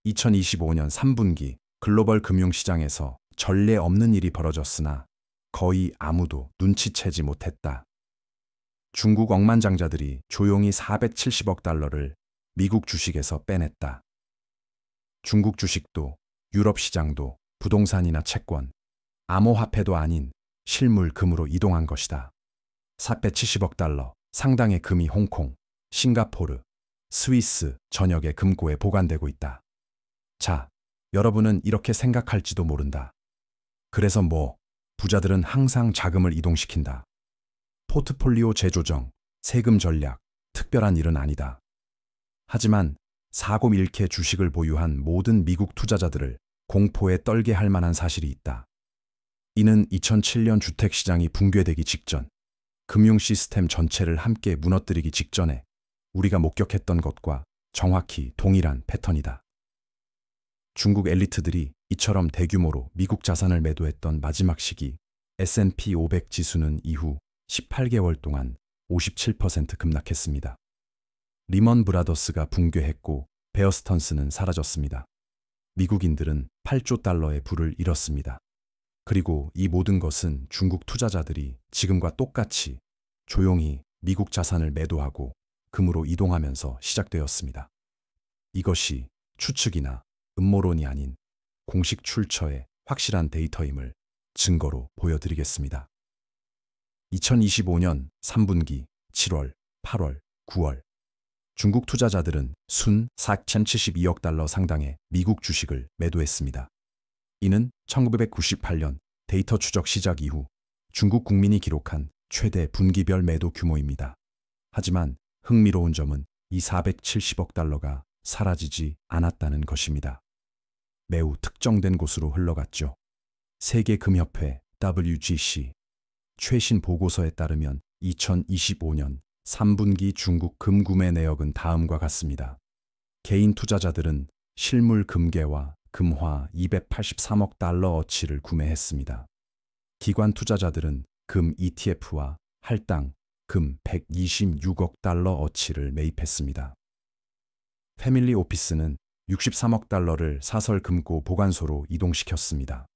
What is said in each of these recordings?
2025년 3분기 글로벌 금융시장에서 전례 없는 일이 벌어졌으나 거의 아무도 눈치채지 못했다. 중국 억만장자들이 조용히 470억 달러를 미국 주식에서 빼냈다. 중국 주식도 유럽 시장도 부동산이나 채권, 암호화폐도 아닌 실물 금으로 이동한 것이다. 470억 달러 상당의 금이 홍콩, 싱가포르, 스위스 전역의 금고에 보관되고 있다. 자, 여러분은 이렇게 생각할지도 모른다. 그래서 부자들은 항상 자금을 이동시킨다. 포트폴리오 재조정, 세금 전략, 특별한 일은 아니다. 하지만 사고 잃게 주식을 보유한 모든 미국 투자자들을 공포에 떨게 할 만한 사실이 있다. 이는 2007년 주택시장이 붕괴되기 직전, 금융 시스템 전체를 함께 무너뜨리기 직전에 우리가 목격했던 것과 정확히 동일한 패턴이다. 중국 엘리트들이 이처럼 대규모로 미국 자산을 매도했던 마지막 시기, S&P 500 지수는 이후 18개월 동안 57% 급락했습니다. 리먼 브라더스가 붕괴했고 베어스턴스는 사라졌습니다. 미국인들은 8조 달러의 부를 잃었습니다. 그리고 이 모든 것은 중국 투자자들이 지금과 똑같이 조용히 미국 자산을 매도하고 금으로 이동하면서 시작되었습니다. 이것이 추측이나 음모론이 아닌 공식 출처의 확실한 데이터임을 증거로 보여드리겠습니다. 2025년 3분기 7월, 8월, 9월 중국 투자자들은 순 4,072억 달러 상당의 미국 주식을 매도했습니다. 이는 1998년 데이터 추적 시작 이후 중국 국민이 기록한 최대 분기별 매도 규모입니다. 하지만 흥미로운 점은 이 470억 달러가 사라지지 않았다는 것입니다. 매우 특정된 곳으로 흘러갔죠. 세계금협회 WGC 최신 보고서에 따르면 2025년 3분기 중국 금 구매 내역은 다음과 같습니다. 개인 투자자들은 실물 금괴와 금화 283억 달러 어치를 구매했습니다. 기관 투자자들은 금 ETF와 할당 금 126억 달러 어치를 매입했습니다. 패밀리 오피스는 63억 달러를 사설 금고 보관소로 이동시켰습니다.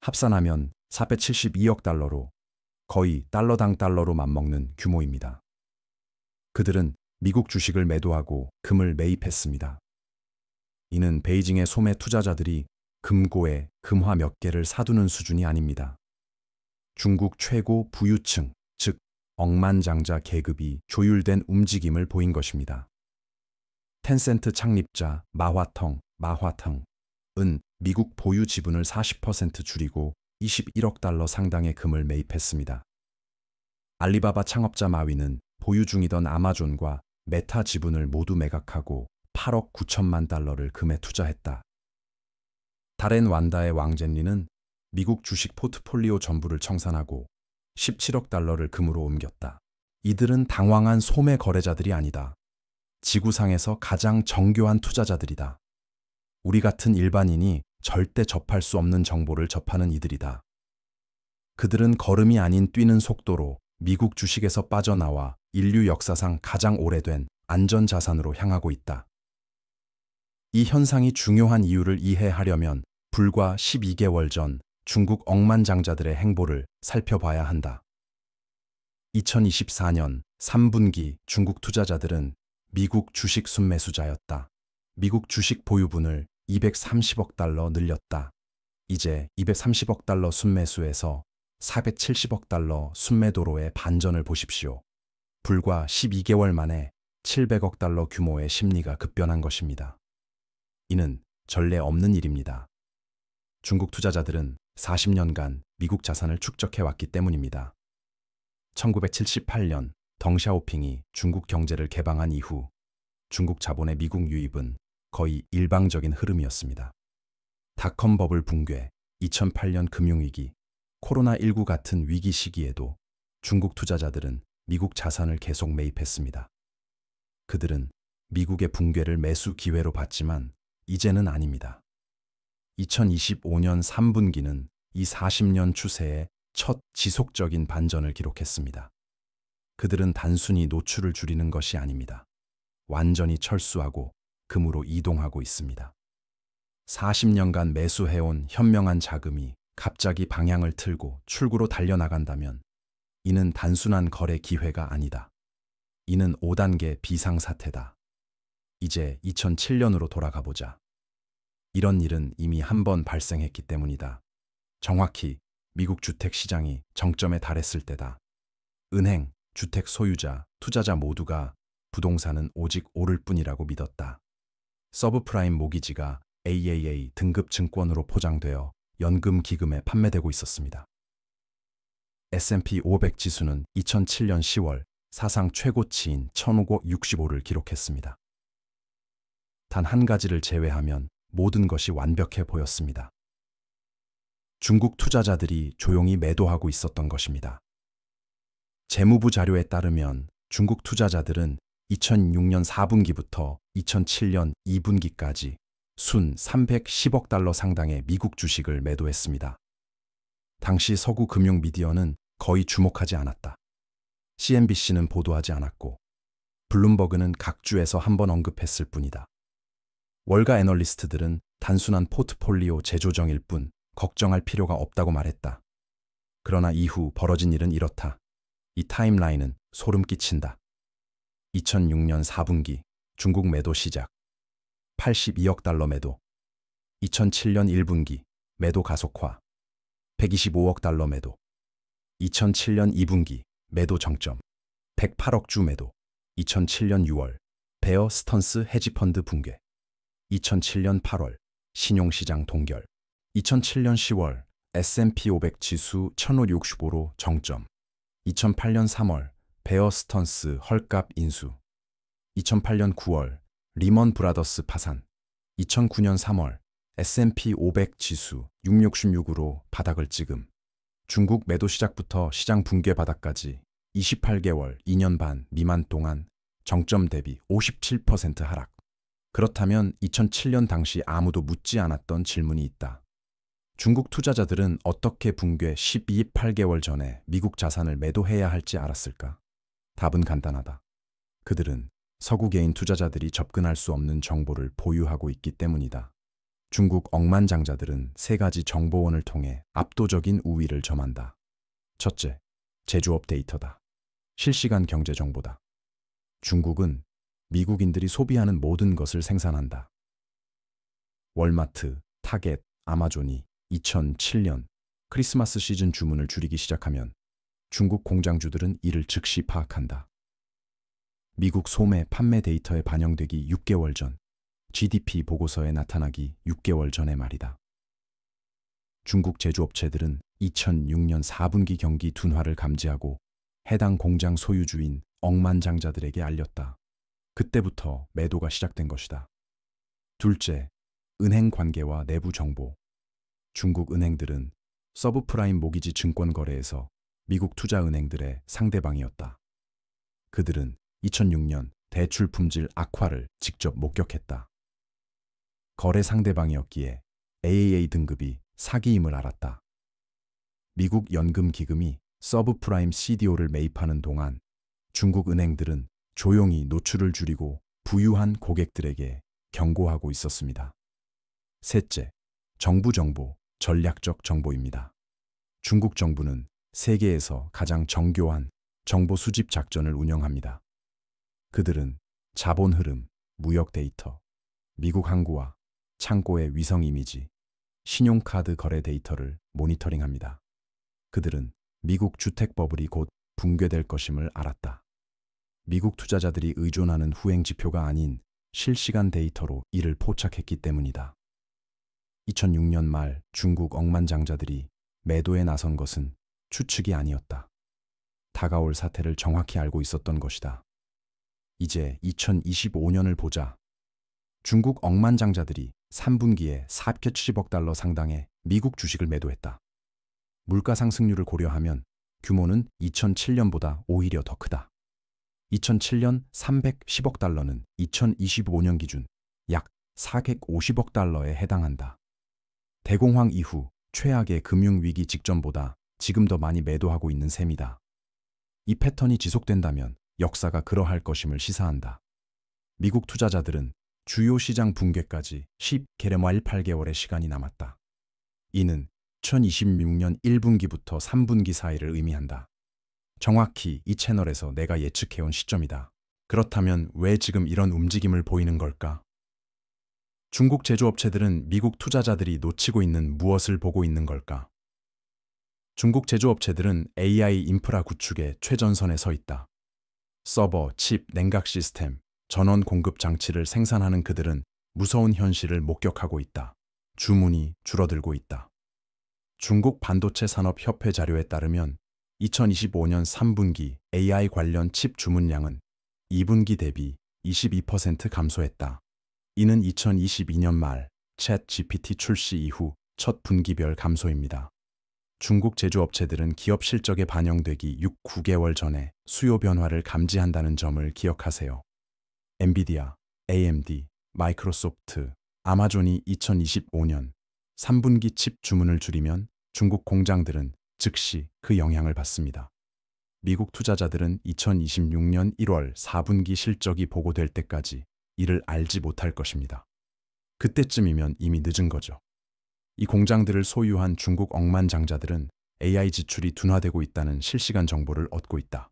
합산하면 472억 달러로 거의 달러당 달러로 맞먹는 규모입니다. 그들은 미국 주식을 매도하고 금을 매입했습니다. 이는 베이징의 소매 투자자들이 금고에 금화 몇 개를 사두는 수준이 아닙니다. 중국 최고 부유층, 즉 억만장자 계급이 조율된 움직임을 보인 것입니다. 텐센트 창립자 마화텅은 미국 보유 지분을 40% 줄이고 21억 달러 상당의 금을 매입했습니다. 알리바바 창업자 마윈은 보유 중이던 아마존과 메타 지분을 모두 매각하고 8억 9천만 달러를 금에 투자했다. 다렌 완다의 왕젠리는 미국 주식 포트폴리오 전부를 청산하고 17억 달러를 금으로 옮겼다. 이들은 당황한 소매 거래자들이 아니다. 지구상에서 가장 정교한 투자자들이다. 우리 같은 일반인이 절대 접할 수 없는 정보를 접하는 이들이다. 그들은 걸음이 아닌 뛰는 속도로 미국 주식에서 빠져나와 인류 역사상 가장 오래된 안전자산으로 향하고 있다. 이 현상이 중요한 이유를 이해하려면 불과 12개월 전 중국 억만장자들의 행보를 살펴봐야 한다. 2024년 3분기 중국 투자자들은 미국 주식 순매수자였다. 미국 주식 보유분을 230억 달러 늘렸다. 이제 230억 달러 순매수에서 470억 달러 순매도로의 반전을 보십시오. 불과 12개월 만에 700억 달러 규모의 심리가 급변한 것입니다. 이는 전례 없는 일입니다. 중국 투자자들은 40년간 미국 자산을 축적해왔기 때문입니다. 1978년 덩샤오핑이 중국 경제를 개방한 이후 중국 자본의 미국 유입은 거의 일방적인 흐름이었습니다. 닷컴 버블 붕괴, 2008년 금융위기, 코로나19 같은 위기 시기에도 중국 투자자들은 미국 자산을 계속 매입했습니다. 그들은 미국의 붕괴를 매수 기회로 봤지만 이제는 아닙니다. 2025년 3분기는 이 40년 추세의 첫 지속적인 반전을 기록했습니다. 그들은 단순히 노출을 줄이는 것이 아닙니다. 완전히 철수하고 금으로 이동하고 있습니다. 40년간 매수해온 현명한 자금이 갑자기 방향을 틀고 출구로 달려나간다면 이는 단순한 거래 기회가 아니다. 이는 5단계 비상사태다. 이제 2007년으로 돌아가 보자. 이런 일은 이미 한 번 발생했기 때문이다. 정확히 미국 주택 시장이 정점에 달했을 때다. 은행, 주택 소유자, 투자자 모두가 부동산은 오직 오를 뿐이라고 믿었다. 서브프라임 모기지가 AAA 등급 증권으로 포장되어 연금 기금에 판매되고 있었습니다. S&P 500 지수는 2007년 10월 사상 최고치인 1565를 기록했습니다. 단 한 가지를 제외하면 모든 것이 완벽해 보였습니다. 중국 투자자들이 조용히 매도하고 있었던 것입니다. 재무부 자료에 따르면 중국 투자자들은 2006년 4분기부터 2007년 2분기까지 순 310억 달러 상당의 미국 주식을 매도했습니다. 당시 서구 금융 미디어는 거의 주목하지 않았다. CNBC는 보도하지 않았고 블룸버그는 각 주에서 한번 언급했을 뿐이다. 월가 애널리스트들은 단순한 포트폴리오 재조정일 뿐 걱정할 필요가 없다고 말했다. 그러나 이후 벌어진 일은 이렇다. 이 타임라인은 소름 끼친다. 2006년 4분기 중국 매도 시작. 82억 달러 매도. 2007년 1분기 매도 가속화. 125억 달러 매도. 2007년 2분기 매도 정점. 108억 주 매도. 2007년 6월 베어 스턴스 헤지펀드 붕괴. 2007년 8월 신용시장 동결. 2007년 10월 S&P 500 지수 1565로 정점. 2008년 3월 베어 스턴스 헐값 인수. 2008년 9월 리먼 브라더스 파산. 2009년 3월 S&P 500 지수 666으로 바닥을 찍음. 중국 매도 시작부터 시장 붕괴 바닥까지 28개월 2년 반 미만 동안 정점 대비 57% 하락. 그렇다면 2007년 당시 아무도 묻지 않았던 질문이 있다. 중국 투자자들은 어떻게 붕괴 8개월 전에 미국 자산을 매도해야 할지 알았을까? 답은 간단하다. 그들은 서구 개인 투자자들이 접근할 수 없는 정보를 보유하고 있기 때문이다. 중국 억만장자들은 세 가지 정보원을 통해 압도적인 우위를 점한다. 첫째, 제조업 데이터다. 실시간 경제 정보다. 중국은 미국인들이 소비하는 모든 것을 생산한다. 월마트, 타겟, 아마존이 2007년 크리스마스 시즌 주문을 줄이기 시작하면 중국 공장주들은 이를 즉시 파악한다. 미국 소매 판매 데이터에 반영되기 6개월 전, GDP 보고서에 나타나기 6개월 전의 말이다. 중국 제조업체들은 2006년 4분기 경기 둔화를 감지하고 해당 공장 소유주인 억만장자들에게 알렸다. 그때부터 매도가 시작된 것이다. 둘째, 은행 관계와 내부 정보. 중국 은행들은 서브프라임 모기지 증권 거래에서 미국 투자은행들의 상대방이었다. 그들은 2006년 대출 품질 악화를 직접 목격했다. 거래 상대방이었기에 AAA 등급이 사기임을 알았다. 미국 연금 기금이 서브프라임 CDO를 매입하는 동안 중국 은행들은 조용히 노출을 줄이고 부유한 고객들에게 경고하고 있었습니다. 셋째, 정부 정보, 전략적 정보입니다. 중국 정부는 세계에서 가장 정교한 정보 수집 작전을 운영합니다. 그들은 자본 흐름, 무역 데이터, 미국 항구와 창고의 위성 이미지, 신용카드 거래 데이터를 모니터링합니다. 그들은 미국 주택 버블이 곧 붕괴될 것임을 알았다. 미국 투자자들이 의존하는 후행 지표가 아닌 실시간 데이터로 이를 포착했기 때문이다. 2006년 말 중국 억만장자들이 매도에 나선 것은 추측이 아니었다. 다가올 사태를 정확히 알고 있었던 것이다. 이제 2025년을 보자. 중국 억만장자들이 3분기에 470억 달러 상당의 미국 주식을 매도했다. 물가 상승률을 고려하면 규모는 2007년보다 오히려 더 크다. 2007년 310억 달러는 2025년 기준 약 450억 달러에 해당한다. 대공황 이후 최악의 금융위기 직전보다 지금 더 많이 매도하고 있는 셈이다. 이 패턴이 지속된다면 역사가 그러할 것임을 시사한다. 미국 투자자들은 주요 시장 붕괴까지 8개월의 시간이 남았다. 이는 2026년 1분기부터 3분기 사이를 의미한다. 정확히 이 채널에서 내가 예측해온 시점이다. 그렇다면 왜 지금 이런 움직임을 보이는 걸까? 중국 제조업체들은 미국 투자자들이 놓치고 있는 무엇을 보고 있는 걸까? 중국 제조업체들은 AI 인프라 구축의 최전선에 서 있다. 서버, 칩, 냉각 시스템, 전원 공급 장치를 생산하는 그들은 무서운 현실을 목격하고 있다. 주문이 줄어들고 있다. 중국 반도체 산업 협회 자료에 따르면 2025년 3분기 AI 관련 칩 주문량은 2분기 대비 22% 감소했다. 이는 2022년 말 챗 GPT 출시 이후 첫 분기별 감소입니다. 중국 제조업체들은 기업 실적에 반영되기 9개월 전에 수요 변화를 감지한다는 점을 기억하세요. 엔비디아, AMD, 마이크로소프트, 아마존이 2025년 3분기 칩 주문을 줄이면 중국 공장들은 즉시 그 영향을 받습니다. 미국 투자자들은 2026년 1월 4분기 실적이 보고될 때까지 이를 알지 못할 것입니다. 그때쯤이면 이미 늦은 거죠. 이 공장들을 소유한 중국 억만장자들은 AI 지출이 둔화되고 있다는 실시간 정보를 얻고 있다.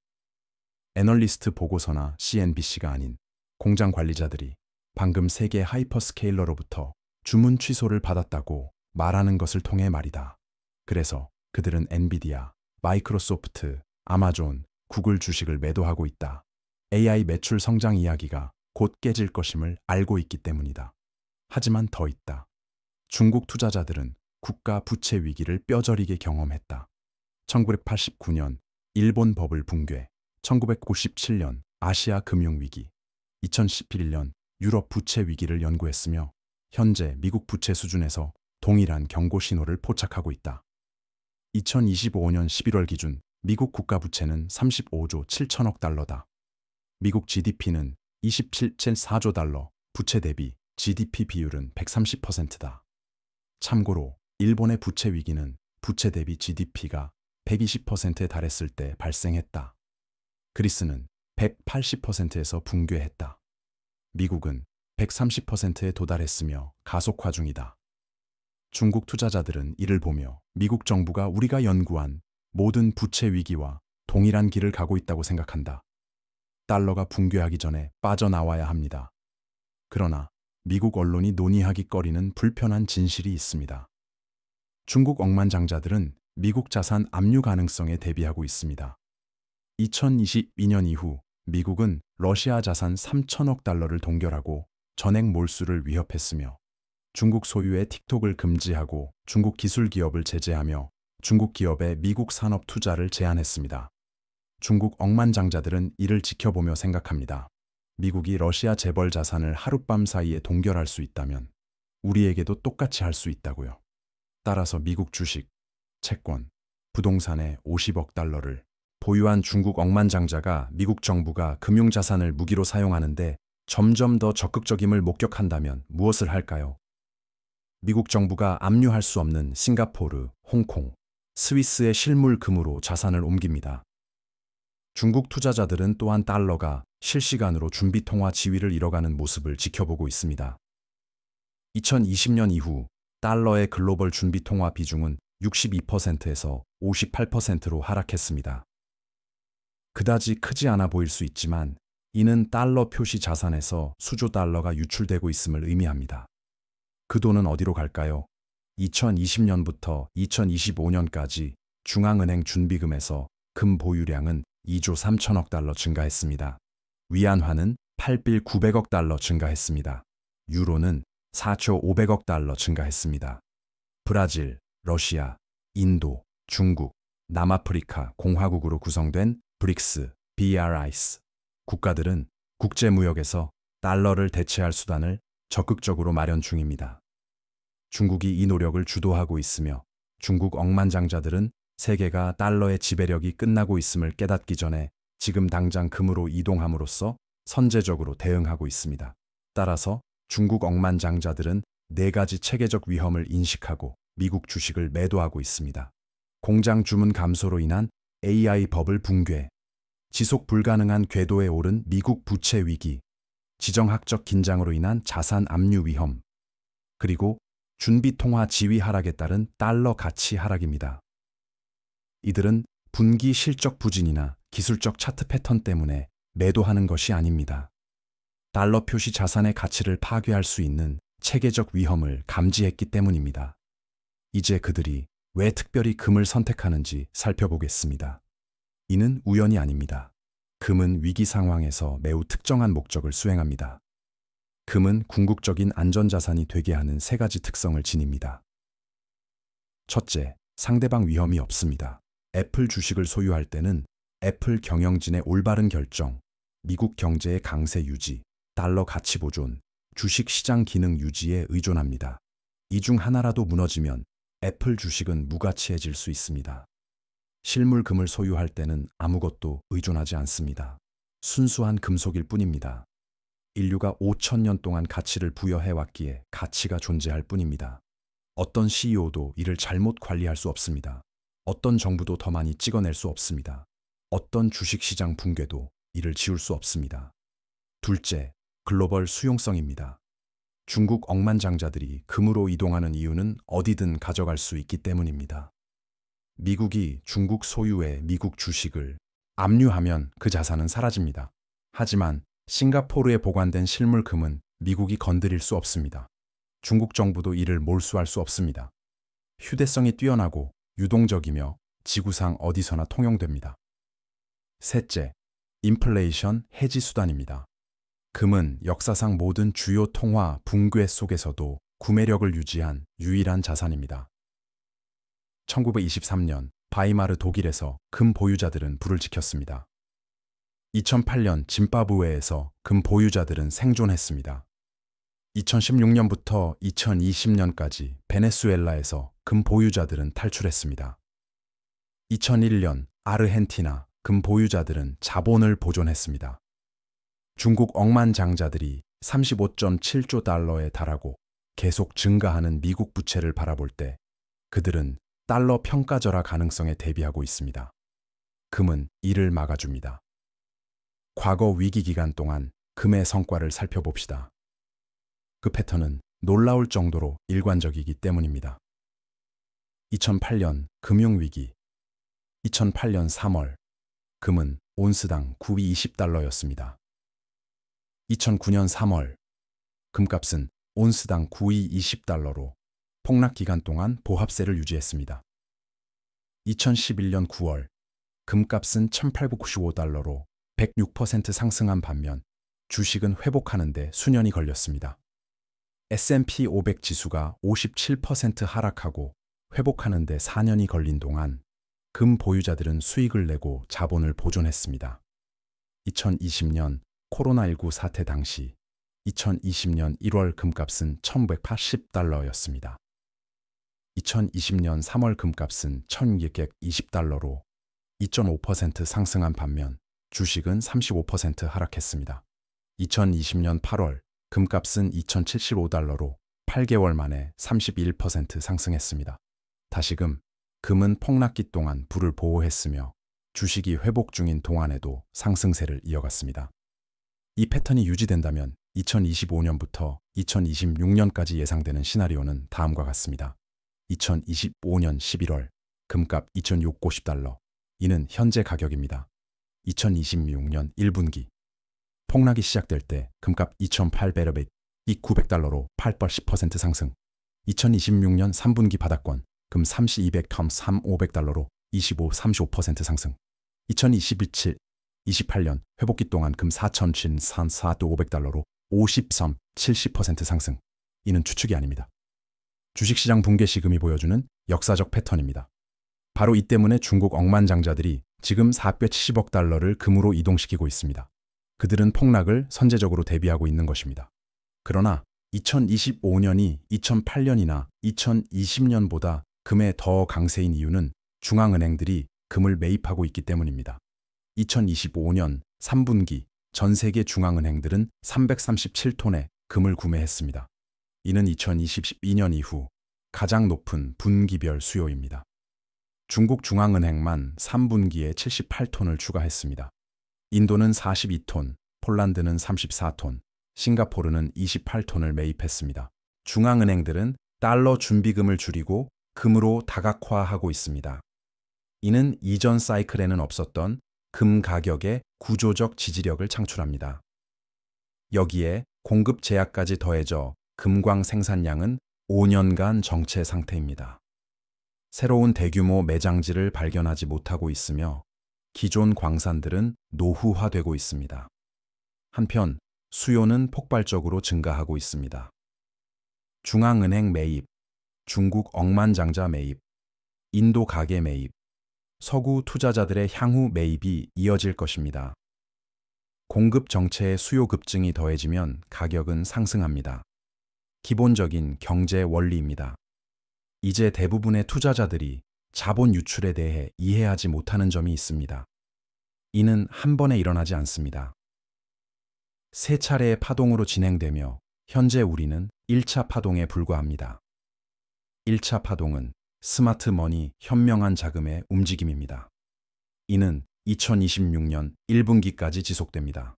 애널리스트 보고서나 CNBC가 아닌 공장 관리자들이 방금 세계 하이퍼스케일러로부터 주문 취소를 받았다고 말하는 것을 통해 말이다. 그래서 그들은 엔비디아, 마이크로소프트, 아마존, 구글 주식을 매도하고 있다. AI 매출 성장 이야기가 곧 깨질 것임을 알고 있기 때문이다. 하지만 더 있다. 중국 투자자들은 국가 부채 위기를 뼈저리게 경험했다. 1989년 일본 버블 붕괴, 1997년 아시아 금융위기, 2011년 유럽 부채 위기를 연구했으며 현재 미국 부채 수준에서 동일한 경고 신호를 포착하고 있다. 2025년 11월 기준 미국 국가 부채는 35조 7천억 달러다. 미국 GDP는 27.4조 달러, 부채 대비 GDP 비율은 130%다. 참고로 일본의 부채 위기는 부채 대비 GDP가 120%에 달했을 때 발생했다. 그리스는 180%에서 붕괴했다. 미국은 130%에 도달했으며 가속화 중이다. 중국 투자자들은 이를 보며 미국 정부가 우리가 연구한 모든 부채 위기와 동일한 길을 가고 있다고 생각한다. 달러가 붕괴하기 전에 빠져나와야 합니다. 그러나 미국 언론이 논의하기 꺼리는 불편한 진실이 있습니다. 중국 억만장자들은 미국 자산 압류 가능성에 대비하고 있습니다. 2022년 이후 미국은 러시아 자산 3천억 달러를 동결하고 전액 몰수를 위협했으며 중국 소유의 틱톡을 금지하고 중국 기술 기업을 제재하며 중국 기업의 미국 산업 투자를 제한했습니다. 중국 억만장자들은 이를 지켜보며 생각합니다. 미국이 러시아 재벌 자산을 하룻밤 사이에 동결할 수 있다면 우리에게도 똑같이 할 수 있다고요. 따라서 미국 주식, 채권, 부동산의 50억 달러를 보유한 중국 억만장자가 미국 정부가 금융자산을 무기로 사용하는데 점점 더 적극적임을 목격한다면 무엇을 할까요? 미국 정부가 압류할 수 없는 싱가포르, 홍콩, 스위스의 실물금으로 자산을 옮깁니다. 중국 투자자들은 또한 달러가 실시간으로 준비통화 지위를 잃어가는 모습을 지켜보고 있습니다. 2020년 이후 달러의 글로벌 준비통화 비중은 62%에서 58%로 하락했습니다. 그다지 크지 않아 보일 수 있지만 이는 달러 표시 자산에서 수조 달러가 유출되고 있음을 의미합니다. 그 돈은 어디로 갈까요? 2020년부터 2025년까지 중앙은행 준비금에서 금 보유량은 2조 3천억 달러 증가했습니다. 위안화는 8빌 900억 달러 증가했습니다. 유로는 4조 500억 달러 증가했습니다. 브라질, 러시아, 인도, 중국, 남아프리카 공화국으로 구성된 브릭스, BRICS 국가들은 국제무역에서 달러를 대체할 수단을 적극적으로 마련 중입니다. 중국이 이 노력을 주도하고 있으며 중국 억만장자들은 세계가 달러의 지배력이 끝나고 있음을 깨닫기 전에 지금 당장 금으로 이동함으로써 선제적으로 대응하고 있습니다. 따라서 중국 억만장자들은 4가지 체계적 위험을 인식하고 미국 주식을 매도하고 있습니다. 공장 주문 감소로 인한 AI 버블 붕괴, 지속 불가능한 궤도에 오른 미국 부채 위기, 지정학적 긴장으로 인한 자산 압류 위험, 그리고 준비통화 지위 하락에 따른 달러 가치 하락입니다. 이들은 분기 실적 부진이나 기술적 차트 패턴 때문에 매도하는 것이 아닙니다. 달러 표시 자산의 가치를 파괴할 수 있는 체계적 위험을 감지했기 때문입니다. 이제 그들이 왜 특별히 금을 선택하는지 살펴보겠습니다. 이는 우연이 아닙니다. 금은 위기 상황에서 매우 특정한 목적을 수행합니다. 금은 궁극적인 안전자산이 되게 하는 세 가지 특성을 지닙니다. 첫째, 상대방 위험이 없습니다. 애플 주식을 소유할 때는 애플 경영진의 올바른 결정, 미국 경제의 강세 유지, 달러 가치 보존, 주식 시장 기능 유지에 의존합니다. 이 중 하나라도 무너지면 애플 주식은 무가치해질 수 있습니다. 실물 금을 소유할 때는 아무것도 의존하지 않습니다. 순수한 금속일 뿐입니다. 인류가 5,000년 동안 가치를 부여해왔기에 가치가 존재할 뿐입니다. 어떤 CEO도 이를 잘못 관리할 수 없습니다. 어떤 정부도 더 많이 찍어낼 수 없습니다. 어떤 주식시장 붕괴도 이를 지울 수 없습니다. 둘째, 글로벌 수용성입니다. 중국 억만장자들이 금으로 이동하는 이유는 어디든 가져갈 수 있기 때문입니다. 미국이 중국 소유의 미국 주식을 압류하면 그 자산은 사라집니다. 하지만 싱가포르에 보관된 실물금은 미국이 건드릴 수 없습니다. 중국 정부도 이를 몰수할 수 없습니다. 휴대성이 뛰어나고 유동적이며 지구상 어디서나 통용됩니다. 셋째, 인플레이션 해지 수단입니다. 금은 역사상 모든 주요 통화 붕괴 속에서도 구매력을 유지한 유일한 자산입니다. 1923년 바이마르 독일에서 금 보유자들은 불을 지켰습니다. 2008년 짐바브웨에서 금 보유자들은 생존했습니다. 2016년부터 2020년까지 베네수엘라에서 금 보유자들은 탈출했습니다. 2001년 아르헨티나 금 보유자들은 자본을 보존했습니다. 중국 억만장자들이 35.7조 달러에 달하고 계속 증가하는 미국 부채를 바라볼 때 그들은 달러 평가절하 가능성에 대비하고 있습니다. 금은 이를 막아줍니다. 과거 위기 기간 동안 금의 성과를 살펴봅시다. 그 패턴은 놀라울 정도로 일관적이기 때문입니다. 2008년 금융위기, 2008년 3월, 금은 온스당 920달러였습니다. 2009년 3월, 금값은 온스당 920달러로 폭락 기간 동안 보합세를 유지했습니다. 2011년 9월, 금값은 1,895달러로 106% 상승한 반면 주식은 회복하는 데 수년이 걸렸습니다. S&P 500 지수가 57% 하락하고 회복하는 데 4년이 걸린 동안 금 보유자들은 수익을 내고 자본을 보존했습니다. 2020년 코로나19 사태 당시 2020년 1월 금값은 1,180달러였습니다. 2020년 3월 금값은 1,620달러로 2.5% 상승한 반면 주식은 35% 하락했습니다. 2020년 8월 금값은 2,075달러로 8개월 만에 31% 상승했습니다. 다시금 금은 폭락기 동안 불을 보호했으며 주식이 회복 중인 동안에도 상승세를 이어갔습니다. 이 패턴이 유지된다면 2025년부터 2026년까지 예상되는 시나리오는 다음과 같습니다. 2025년 11월 금값 2,650달러, 이는 현재 가격입니다. 2026년 1분기 폭락이 시작될 때 금값 2,800이 900달러로 8% 상승. 2026년 3분기 바닥권 금 3,200달러로 35% 상승. 2027, 28년 회복기 동안 금 4,500달러로 70% 상승. 이는 추측이 아닙니다. 주식시장 붕괴 시금이 보여주는 역사적 패턴입니다. 바로 이 때문에 중국 억만장자들이 지금 470억 달러를 금으로 이동시키고 있습니다. 그들은 폭락을 선제적으로 대비하고 있는 것입니다. 그러나 2025년이 2008년이나 2020년보다 금의 더 강세인 이유는 중앙은행들이 금을 매입하고 있기 때문입니다. 2025년 3분기 전 세계 중앙은행들은 337톤의 금을 구매했습니다. 이는 2022년 이후 가장 높은 분기별 수요입니다. 중국 중앙은행만 3분기에 78톤을 추가했습니다. 인도는 42톤, 폴란드는 34톤, 싱가포르는 28톤을 매입했습니다. 중앙은행들은 달러 준비금을 줄이고 금으로 다각화하고 있습니다. 이는 이전 사이클에는 없었던 금 가격의 구조적 지지력을 창출합니다. 여기에 공급 제약까지 더해져 금광 생산량은 5년간 정체 상태입니다. 새로운 대규모 매장지를 발견하지 못하고 있으며 기존 광산들은 노후화되고 있습니다. 한편 수요는 폭발적으로 증가하고 있습니다. 중앙은행 매입, 중국 억만장자 매입, 인도 가계 매입, 서구 투자자들의 향후 매입이 이어질 것입니다. 공급 정체의 수요 급증이 더해지면 가격은 상승합니다. 기본적인 경제 원리입니다. 이제 대부분의 투자자들이 자본 유출에 대해 이해하지 못하는 점이 있습니다. 이는 한 번에 일어나지 않습니다. 세 차례의 파동으로 진행되며 현재 우리는 1차 파동에 불과합니다. 1차 파동은 스마트 머니 현명한 자금의 움직임입니다. 이는 2026년 1분기까지 지속됩니다.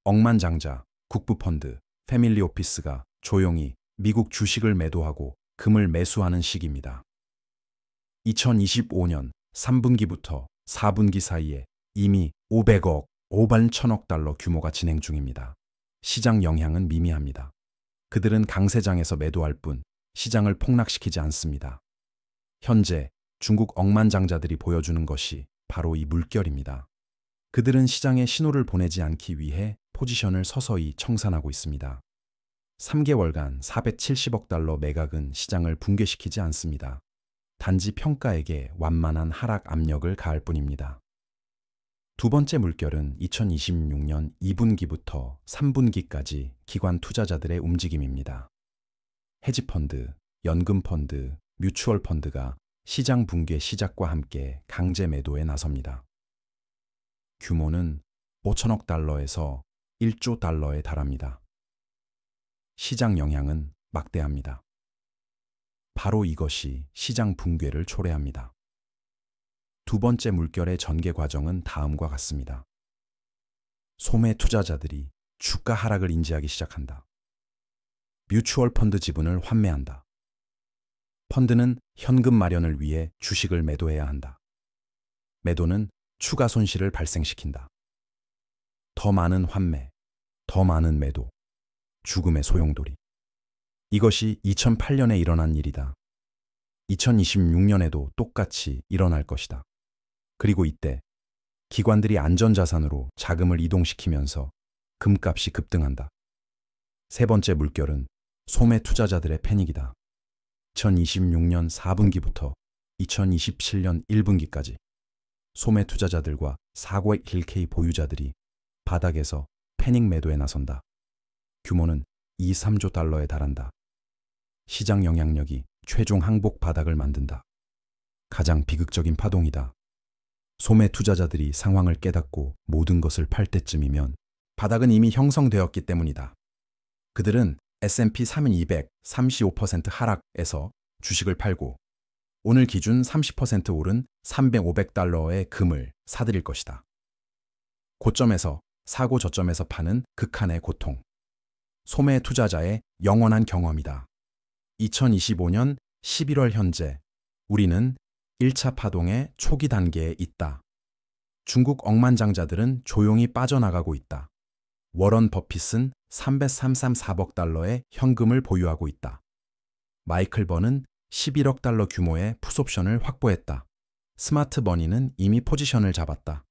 억만장자, 국부펀드, 패밀리 오피스가 조용히 미국 주식을 매도하고 금을 매수하는 시기입니다. 2025년 3분기부터 4분기 사이에 이미 500억, 5만 1천억 달러 규모가 진행 중입니다. 시장 영향은 미미합니다. 그들은 강세장에서 매도할 뿐 시장을 폭락시키지 않습니다. 현재 중국 억만장자들이 보여주는 것이 바로 이 물결입니다. 그들은 시장에 신호를 보내지 않기 위해 포지션을 서서히 청산하고 있습니다. 3개월간 470억 달러 매각은 시장을 붕괴시키지 않습니다. 단지 평가에게 완만한 하락 압력을 가할 뿐입니다. 두 번째 물결은 2026년 2분기부터 3분기까지 기관 투자자들의 움직임입니다. 헤지펀드, 연금펀드, 뮤추얼 펀드가 시장 붕괴 시작과 함께 강제 매도에 나섭니다. 규모는 5천억 달러에서 1조 달러에 달합니다. 시장 영향은 막대합니다. 바로 이것이 시장 붕괴를 초래합니다. 두 번째 물결의 전개 과정은 다음과 같습니다. 소매 투자자들이 주가 하락을 인지하기 시작한다. 뮤추얼 펀드 지분을 환매한다. 펀드는 현금 마련을 위해 주식을 매도해야 한다. 매도는 추가 손실을 발생시킨다. 더 많은 환매, 더 많은 매도, 죽음의 소용돌이. 이것이 2008년에 일어난 일이다. 2026년에도 똑같이 일어날 것이다. 그리고 이때 기관들이 안전자산으로 자금을 이동시키면서 금값이 급등한다. 세 번째 물결은 소매 투자자들의 패닉이다. 2026년 4분기부터 2027년 1분기까지 소매 투자자들과 401k 보유자들이 바닥에서 패닉 매도에 나선다. 규모는 2, 3조 달러에 달한다. 시장 영향력이 최종 항복 바닥을 만든다. 가장 비극적인 파동이다. 소매 투자자들이 상황을 깨닫고 모든 것을 팔 때쯤이면 바닥은 이미 형성되었기 때문이다. 그들은 S&P 3200 35% 하락에서 주식을 팔고 오늘 기준 30% 오른 300-500달러의 금을 사들일 것이다. 고점에서 사고 저점에서 파는 극한의 고통. 소매 투자자의 영원한 경험이다. 2025년 11월 현재 우리는 1차 파동의 초기 단계에 있다. 중국 억만장자들은 조용히 빠져나가고 있다. 워런 버핏은 333억 달러의 현금을 보유하고 있다. 마이클 번은 11억 달러 규모의 풋옵션을 확보했다. 스마트 머니는 이미 포지션을 잡았다.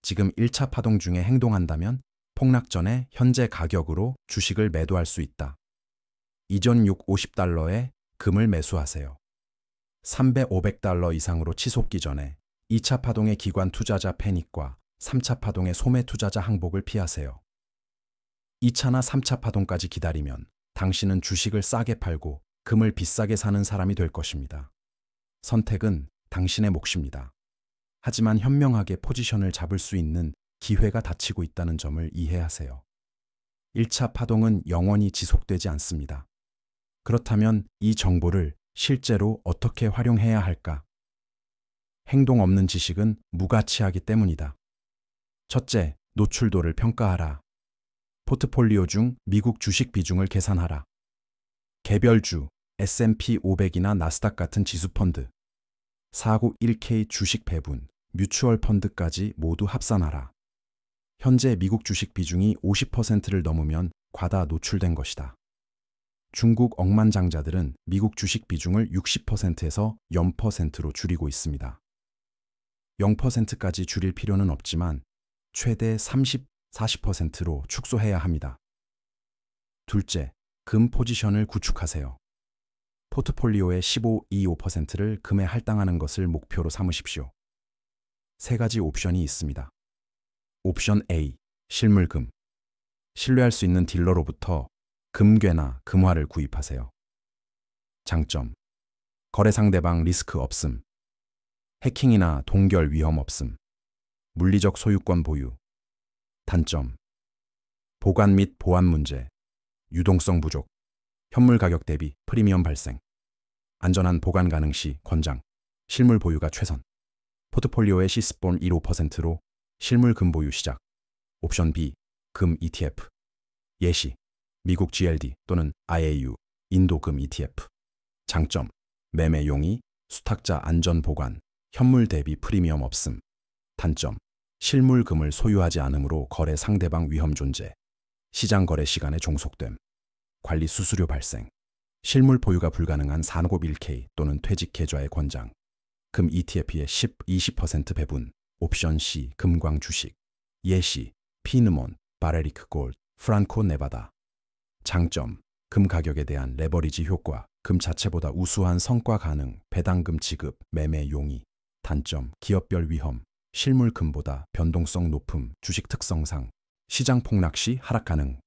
지금 1차 파동 중에 행동한다면 폭락 전에 현재 가격으로 주식을 매도할 수 있다. 이전 50달러에 금을 매수하세요. 300-500달러 이상으로 치솟기 전에 2차 파동의 기관 투자자 패닉과 3차 파동의 소매 투자자 항복을 피하세요. 2차나 3차 파동까지 기다리면 당신은 주식을 싸게 팔고 금을 비싸게 사는 사람이 될 것입니다. 선택은 당신의 몫입니다. 하지만 현명하게 포지션을 잡을 수 있는 기회가 닫히고 있다는 점을 이해하세요. 1차 파동은 영원히 지속되지 않습니다. 그렇다면 이 정보를 실제로 어떻게 활용해야 할까? 행동 없는 지식은 무가치하기 때문이다. 첫째, 노출도를 평가하라. 포트폴리오 중 미국 주식 비중을 계산하라. 개별주, S&P 500이나 나스닥 같은 지수펀드, 491K 주식 배분, 뮤추얼 펀드까지 모두 합산하라. 현재 미국 주식 비중이 50%를 넘으면 과다 노출된 것이다. 중국 억만장자들은 미국 주식 비중을 60%에서 0%로 줄이고 있습니다. 0%까지 줄일 필요는 없지만 최대 30, 40%로 축소해야 합니다. 둘째, 금 포지션을 구축하세요. 포트폴리오의 15-25%를 금에 할당하는 것을 목표로 삼으십시오. 세 가지 옵션이 있습니다. 옵션 A, 실물금. 신뢰할 수 있는 딜러로부터 금괴나 금화를 구입하세요. 장점, 거래 상대방 리스크 없음, 해킹이나 동결 위험 없음, 물리적 소유권 보유. 단점, 보관 및 보안 문제, 유동성 부족, 현물 가격 대비 프리미엄 발생, 안전한 보관 가능 시 권장, 실물 보유가 최선. 포트폴리오의 시스본 15%로 실물 금 보유 시작. 옵션 B, 금 ETF. 예시, 미국 GLD 또는 IAU, 인도 금 ETF. 장점, 매매 용이, 수탁자 안전 보관, 현물 대비 프리미엄 없음. 단점, 실물 금을 소유하지 않으므로 거래 상대방 위험 존재, 시장 거래 시간에 종속됨, 관리 수수료 발생, 실물 보유가 불가능한 491K 또는 퇴직 계좌의 권장, 금 ETF의 10-20% 배분, 옵션 C, 금광 주식. 예시, 피느몬, 바레리크 골드, 프란코 네바다. 장점, 금 가격에 대한 레버리지 효과, 금 자체보다 우수한 성과 가능, 배당금 지급, 매매 용이. 단점, 기업별 위험, 실물 금보다 변동성 높음, 주식 특성상, 시장 폭락 시 하락 가능.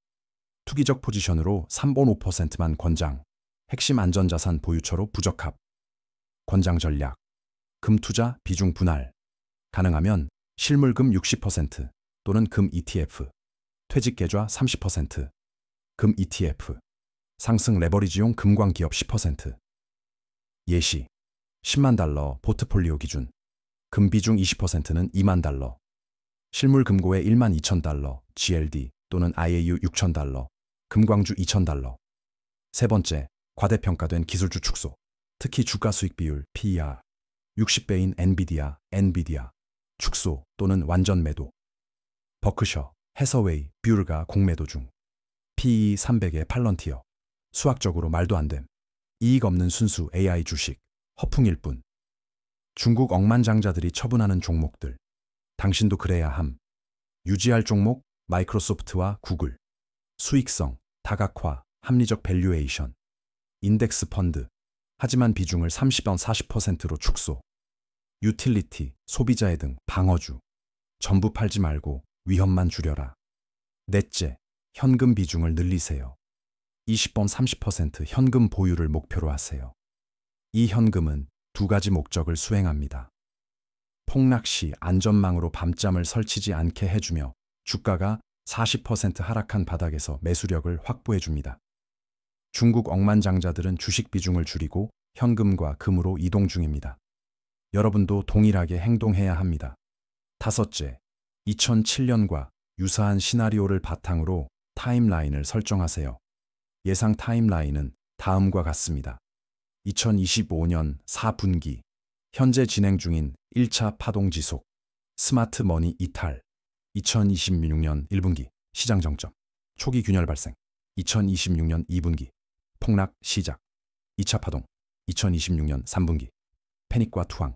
투기적 포지션으로 3번 5%만 권장, 핵심 안전자산 보유처로 부적합. 권장 전략, 금 투자 비중 분할, 가능하면 실물금 60% 또는 금 ETF, 퇴직 계좌 30%, 금 ETF, 상승 레버리지용 금광 기업 10%. 예시, 10만 달러 포트폴리오 기준, 금 비중 20%는 2만 달러, 실물 금고에 1만 2천 달러, GLD 또는 IAU 6천 달러, 금광주 2천 달러. 세 번째, 과대평가된 기술주 축소, 특히 주가 수익 비율 PER 60배인 엔비디아, 축소 또는 완전 매도. 버크셔, 해서웨이, 뷰르가 공매도 중. PE 300의 팔런티어, 수학적으로 말도 안 됨. 이익 없는 순수 AI 주식, 허풍일 뿐. 중국 억만장자들이 처분하는 종목들. 당신도 그래야 함. 유지할 종목, 마이크로소프트와 구글. 수익성, 다각화, 합리적 밸류에이션. 인덱스 펀드. 하지만 비중을 30-40%로 축소. 유틸리티, 소비자의 등 방어주. 전부 팔지 말고 위험만 줄여라. 넷째, 현금 비중을 늘리세요. 20-30% 현금 보유를 목표로 하세요. 이 현금은 두 가지 목적을 수행합니다. 폭락 시 안전망으로 밤잠을 설치지 않게 해주며 주가가 40% 하락한 바닥에서 매수력을 확보해줍니다. 중국 억만장자들은 주식 비중을 줄이고 현금과 금으로 이동 중입니다. 여러분도 동일하게 행동해야 합니다. 다섯째, 2007년과 유사한 시나리오를 바탕으로 타임라인을 설정하세요. 예상 타임라인은 다음과 같습니다. 2025년 4분기, 현재 진행 중인 1차 파동 지속, 스마트 머니 이탈, 2026년 1분기, 시장 정점, 초기 균열 발생, 2026년 2분기, 폭락 시작, 2차 파동, 2026년 3분기, 패닉과 투항,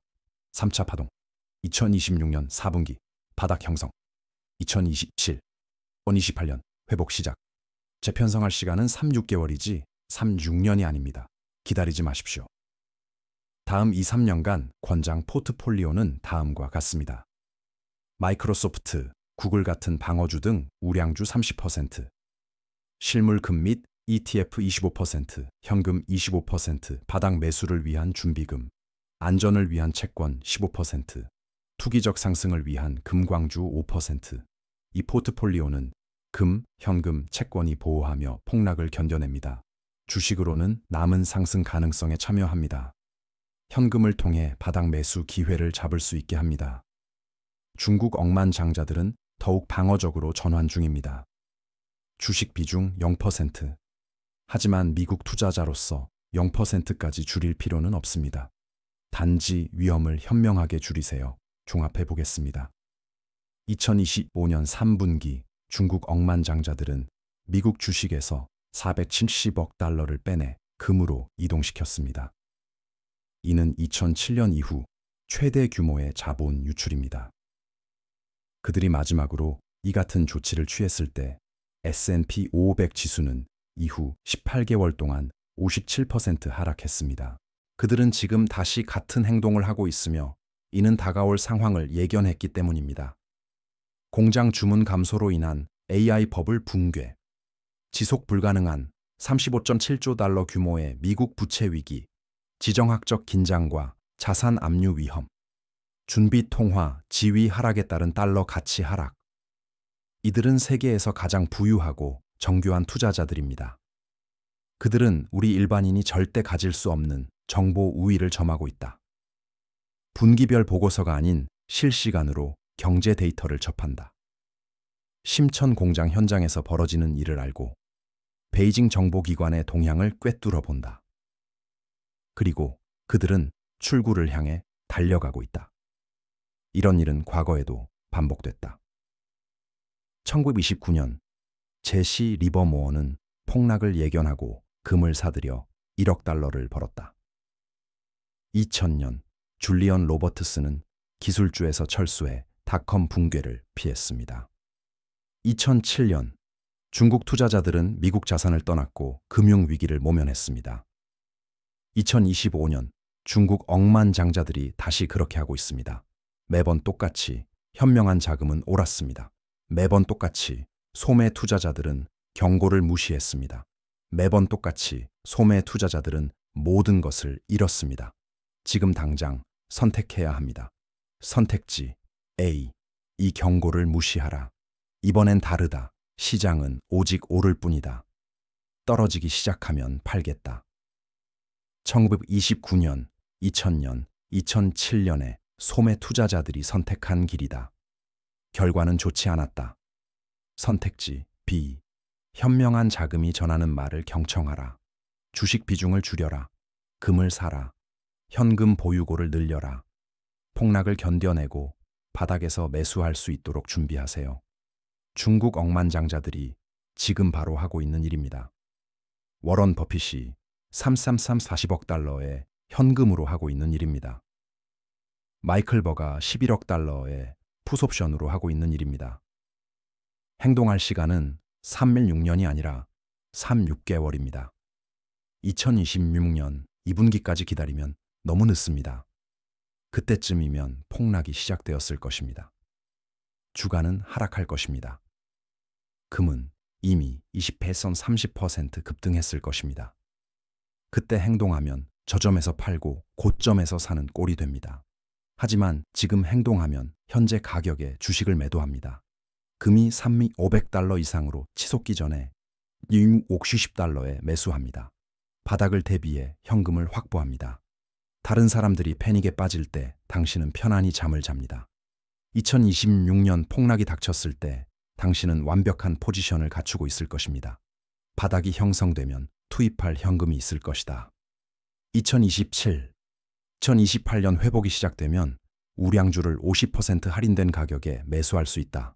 3차 파동, 2026년 4분기, 바닥 형성, 2027, 2028년 회복 시작. 재편성할 시간은 3-6개월이지 3-6년이 아닙니다. 기다리지 마십시오. 다음 2-3년간 권장 포트폴리오는 다음과 같습니다. 마이크로소프트, 구글 같은 방어주 등 우량주 30%, 실물 금 및 ETF 25%, 현금 25%, 바닥 매수를 위한 준비금, 안전을 위한 채권 15%, 투기적 상승을 위한 금광주 5%. 이 포트폴리오는 금, 현금, 채권이 보호하며 폭락을 견뎌냅니다. 주식으로는 남은 상승 가능성에 참여합니다. 현금을 통해 바닥 매수 기회를 잡을 수 있게 합니다. 중국 억만장자들은 더욱 방어적으로 전환 중입니다. 주식 비중 0%. 하지만 미국 투자자로서 0%까지 줄일 필요는 없습니다. 단지 위험을 현명하게 줄이세요. 종합해 보겠습니다. 2025년 3분기 중국 억만장자들은 미국 주식에서 470억 달러를 빼내 금으로 이동시켰습니다. 이는 2007년 이후 최대 규모의 자본 유출입니다. 그들이 마지막으로 이 같은 조치를 취했을 때 S&P 500 지수는 이후 18개월 동안 57% 하락했습니다. 그들은 지금 다시 같은 행동을 하고 있으며 이는 다가올 상황을 예견했기 때문입니다. 공장 주문 감소로 인한 AI 버블 붕괴, 지속 불가능한 35.7조 달러 규모의 미국 부채 위기, 지정학적 긴장과 자산 압류 위험, 준비 통화 지위 하락에 따른 달러 가치 하락. 이들은 세계에서 가장 부유하고 정교한 투자자들입니다. 그들은 우리 일반인이 절대 가질 수 없는 정보 우위를 점하고 있다. 분기별 보고서가 아닌 실시간으로 경제 데이터를 접한다. 심천 공장 현장에서 벌어지는 일을 알고 베이징 정보기관의 동향을 꿰뚫어 본다. 그리고 그들은 출구를 향해 달려가고 있다. 이런 일은 과거에도 반복됐다. 1929년 제시 리버모어는 폭락을 예견하고 금을 사들여 1억 달러를 벌었다. 2000년 줄리언 로버트스는 기술주에서 철수해 닷컴 붕괴를 피했습니다. 2007년 중국 투자자들은 미국 자산을 떠났고 금융위기를 모면했습니다. 2025년 중국 억만장자들이 다시 그렇게 하고 있습니다. 매번 똑같이 현명한 자금은 옳았습니다. 매번 똑같이 소매 투자자들은 경고를 무시했습니다. 매번 똑같이 소매 투자자들은 모든 것을 잃었습니다. 지금 당장 선택해야 합니다. 선택지 A. 이 경고를 무시하라. 이번엔 다르다. 시장은 오직 오를 뿐이다. 떨어지기 시작하면 팔겠다. 1929년, 2000년, 2007년에 소매 투자자들이 선택한 길이다. 결과는 좋지 않았다. 선택지 B. 현명한 자금이 전하는 말을 경청하라. 주식 비중을 줄여라. 금을 사라. 현금 보유고를 늘려라. 폭락을 견뎌내고 바닥에서 매수할 수 있도록 준비하세요. 중국 억만장자들이 지금 바로 하고 있는 일입니다. 워런 버핏이 40억 달러의 현금으로 하고 있는 일입니다. 마이클 버가 11억 달러의 풋옵션으로 하고 있는 일입니다. 행동할 시간은 3-6년이 아니라 3-6개월입니다. 2026년 2분기까지 기다리면 너무 늦습니다. 그때쯤이면 폭락이 시작되었을 것입니다. 주가는 하락할 것입니다. 금은 이미 20배선 30% 급등했을 것입니다. 그때 행동하면 저점에서 팔고 고점에서 사는 꼴이 됩니다. 하지만 지금 행동하면 현재 가격에 주식을 매도합니다. 금이 3,500달러 이상으로 치솟기 전에 670달러에 매수합니다. 바닥을 대비해 현금을 확보합니다. 다른 사람들이 패닉에 빠질 때 당신은 편안히 잠을 잡니다. 2026년 폭락이 닥쳤을 때 당신은 완벽한 포지션을 갖추고 있을 것입니다. 바닥이 형성되면 투입할 현금이 있을 것이다. 2028년 회복이 시작되면 우량주를 50% 할인된 가격에 매수할 수 있다.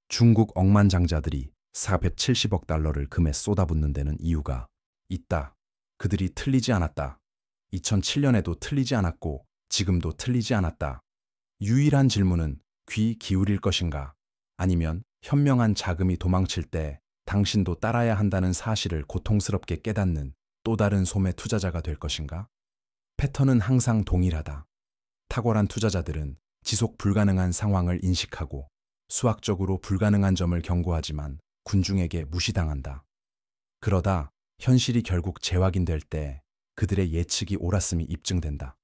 중국 억만장자들이 470억 달러를 금에 쏟아붓는 데는 이유가 있다. 그들이 틀리지 않았다. 2007년에도 틀리지 않았고 지금도 틀리지 않았다. 유일한 질문은 귀 기울일 것인가? 아니면 현명한 자금이 도망칠 때 당신도 따라야 한다는 사실을 고통스럽게 깨닫는 또 다른 소매 투자자가 될 것인가? 패턴은 항상 동일하다. 탁월한 투자자들은 지속 불가능한 상황을 인식하고 수학적으로 불가능한 점을 경고하지만 군중에게 무시당한다. 그러다 현실이 결국 재확인될 때 그들의 예측이 옳았음이 입증된다.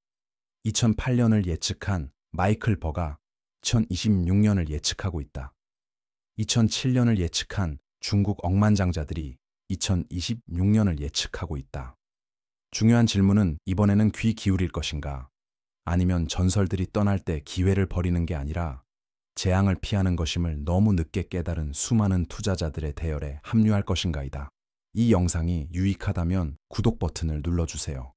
2008년을 예측한 마이클 버가 2026년을 예측하고 있다. 2007년을 예측한 중국 억만장자들이 2026년을 예측하고 있다. 중요한 질문은 이번에는 귀 기울일 것인가? 아니면 전설들이 떠날 때 기회를 버리는 게 아니라 재앙을 피하는 것임을 너무 늦게 깨달은 수많은 투자자들의 대열에 합류할 것인가이다. 이 영상이 유익하다면 구독 버튼을 눌러주세요.